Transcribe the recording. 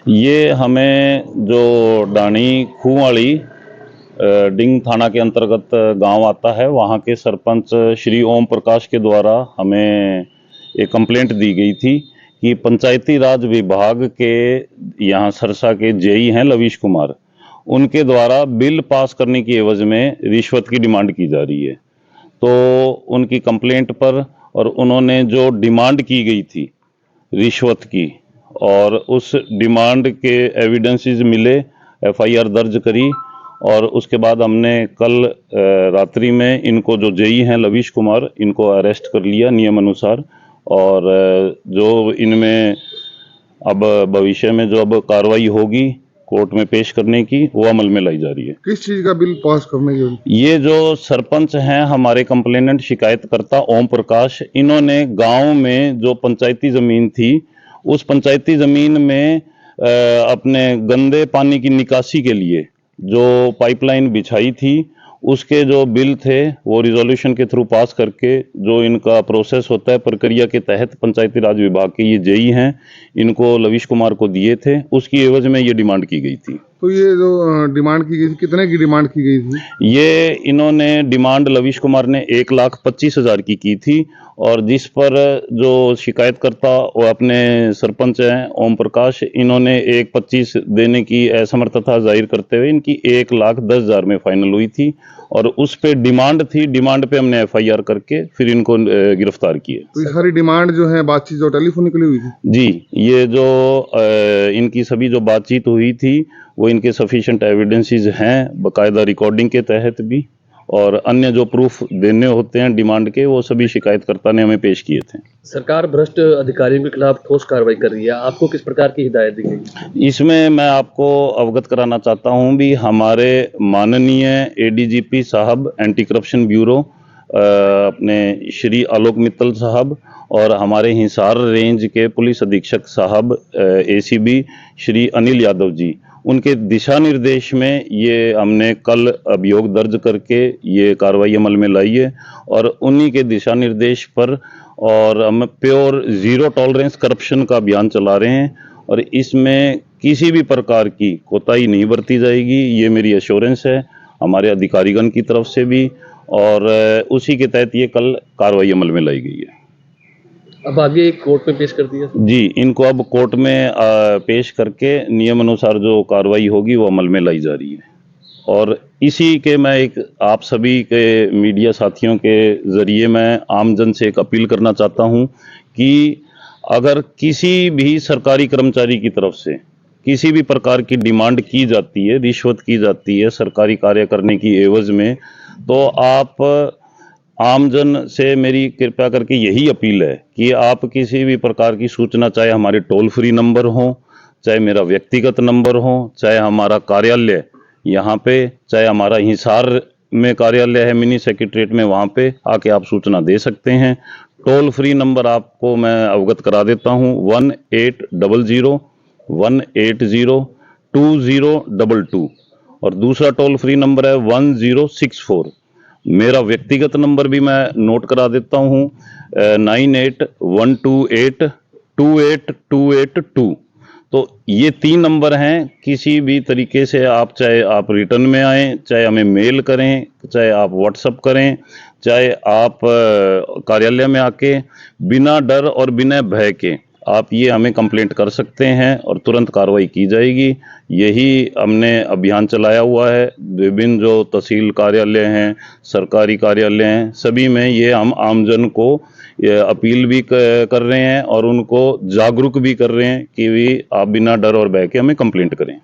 ये हमें जो डाणी खूवाली डिंग थाना के अंतर्गत गांव आता है, वहाँ के सरपंच श्री ओम प्रकाश के द्वारा हमें एक कंप्लेंट दी गई थी कि पंचायती राज विभाग के यहाँ सरसा के जेई हैं लवीश कुमार, उनके द्वारा बिल पास करने की एवज में रिश्वत की डिमांड की जा रही है। तो उनकी कंप्लेंट पर और उन्होंने जो डिमांड की गई थी रिश्वत की, और उस डिमांड के एविडेंसेस मिले, एफआईआर दर्ज करी, और उसके बाद हमने कल रात्रि में इनको जो जेई हैं लवीश कुमार, इनको अरेस्ट कर लिया नियम अनुसार। और जो इनमें अब भविष्य में जो अब कार्रवाई होगी कोर्ट में पेश करने की, वो अमल में लाई जा रही है। किस चीज का बिल पास करने की? ये जो सरपंच हैं हमारे कंप्लेनेंट शिकायतकर्ता ओम प्रकाश, इन्होंने गांव में जो पंचायती जमीन थी, उस पंचायती जमीन में अपने गंदे पानी की निकासी के लिए जो पाइपलाइन बिछाई थी, उसके जो बिल थे वो रिजोल्यूशन के थ्रू पास करके, जो इनका प्रोसेस होता है प्रक्रिया के तहत पंचायती राज विभाग के ये जेई हैं, इनको लवीश कुमार को दिए थे। उसकी एवज में ये डिमांड की गई थी। तो ये जो डिमांड की गई थी, कितने की डिमांड की गई थी? ये इन्होंने डिमांड लवीश कुमार ने 1,25,000 की थी, और जिस पर जो शिकायतकर्ता वो अपने सरपंच हैं ओम प्रकाश, इन्होंने 1,25,000 देने की असमर्थता जाहिर करते हुए इनकी 1,10,000 में फाइनल हुई थी, और उस पे डिमांड थी। डिमांड पे हमने एफआईआर करके फिर इनको गिरफ्तार किए। तो ये सारी डिमांड जो है बातचीत जो टेलीफोनिकली हुई थी? जी, ये जो इनकी सभी जो बातचीत हुई थी वो इनके सफिशिएंट एविडेंसेस हैं, बाकायदा रिकॉर्डिंग के तहत भी, और अन्य जो प्रूफ देने होते हैं डिमांड के, वो सभी शिकायतकर्ता ने हमें पेश किए थे। सरकार भ्रष्ट अधिकारियों के खिलाफ ठोस कार्रवाई कर रही है, आपको किस प्रकार की हिदायत दी गई? इसमें मैं आपको अवगत कराना चाहता हूं भी, हमारे माननीय एडीजीपी साहब एंटी करप्शन ब्यूरो अपने श्री आलोक मित्तल साहब, और हमारे हिसार रेंज के पुलिस अधीक्षक साहब एसीबी श्री अनिल यादव जी, उनके दिशा निर्देश में ये हमने कल अभियोग दर्ज करके ये कार्रवाई अमल में लाई है, और उन्हीं के दिशा निर्देश पर और हम प्योर जीरो टॉलरेंस करप्शन का अभियान चला रहे हैं, और इसमें किसी भी प्रकार की कोताही नहीं बरती जाएगी, ये मेरी एश्योरेंस है हमारे अधिकारीगण की तरफ से भी, और उसी के तहत ये कल कार्रवाई अमल में लाई गई है। अब आगे कोर्ट में पेश कर दिया? जी, इनको अब कोर्ट में पेश करके नियम अनुसार जो कार्रवाई होगी वो अमल में लाई जा रही है। और इसी के मैं एक आप सभी के मीडिया साथियों के जरिए मैं आमजन से एक अपील करना चाहता हूं कि अगर किसी भी सरकारी कर्मचारी की तरफ से किसी भी प्रकार की डिमांड की जाती है, रिश्वत की जाती है सरकारी कार्य करने की एवज में, तो आप आमजन से मेरी कृपया करके यही अपील है कि आप किसी भी प्रकार की सूचना, चाहे हमारे टोल फ्री नंबर हो, चाहे मेरा व्यक्तिगत नंबर हो, चाहे हमारा कार्यालय यहाँ पे, चाहे हमारा हिसार में कार्यालय है मिनी सेक्रेटरीट में, वहाँ पे आके आप सूचना दे सकते हैं। टोल फ्री नंबर आपको मैं अवगत करा देता हूँ, 1800-180-2022, और दूसरा टोल फ्री नंबर है 1064। मेरा व्यक्तिगत नंबर भी मैं नोट करा देता हूँ, 9812828282। तो ये 3 नंबर हैं। किसी भी तरीके से आप, चाहे आप रिटर्न में आएँ, चाहे हमें मेल करें, चाहे आप व्हाट्सअप करें, चाहे आप कार्यालय में आके, बिना डर और बिना भय के आप ये हमें कंप्लेंट कर सकते हैं और तुरंत कार्रवाई की जाएगी। यही हमने अभियान चलाया हुआ है। विभिन्न जो तहसील कार्यालय हैं, सरकारी कार्यालय हैं, सभी में ये हम आमजन को ये अपील भी कर रहे हैं और उनको जागरूक भी कर रहे हैं कि भी आप बिना डर और भय के हमें कंप्लेंट करें।